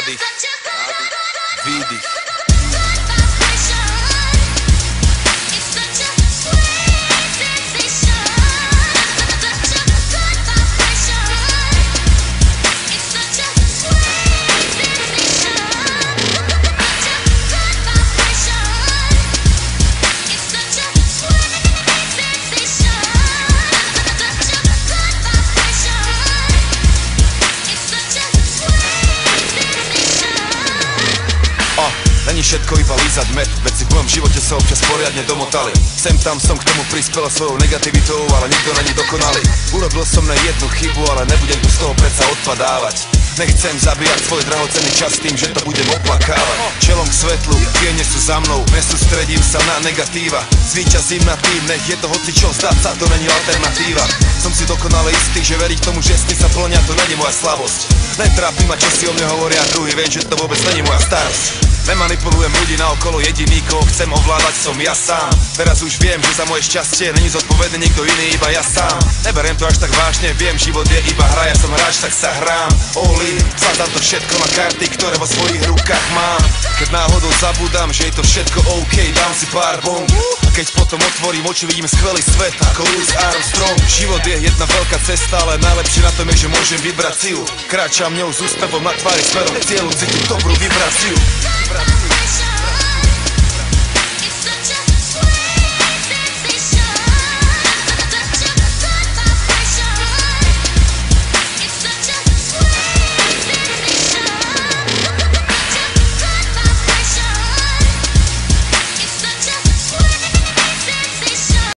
nádych, výdych. Není všetko iba lízať med, veci v mojom živote sa občas poriadne domotali. Sem tam som k tomu prispela svojou negativitou, ale nikto není dokonalý. Urobil som na jednu chybu, ale nebudem tu z toho predsa odpadávať. Nechcem zabíjať svoj drahocenný čas tým, že to budem oplakávať. Čelom k svetlu, tiene sú za mnou, nesústredím sa na negatíva. Zvíťazím nad tým, nech je to hocičo, zdať sa to není alternatíva. Som si dokonale istý, že veriť tomu, že sny sa plnia, to není moja slabosť. Netrápi ma, čo si o mne hovoria druhý, viem, že to vôbec není moja starosť. Nemanipulujem ľudí naokolo, jediný, koho chcem ovládať som ja sám. Teraz už viem, že za moje šťastie není zodpovedný nikto iný, iba ja sám. Neberiem to až tak vážne, viem, život je iba hra, ja som hráč, tak sa hrám. Vsadzam to všetko na karty, ktoré vo svojich rukách mám. Keď náhodou zabudám, že je to všetko OK, dám si pár bomb. A keď potom otvorím oči, vidím skvelý svet ako Louis Armstrong. Život je jedna veľká cesta, ale najlepšie na tom je, že môžem vybrať si ju. Kráčam ňou s úspevom na tvári smerom k cieľu, cítim dobrú vibráciu.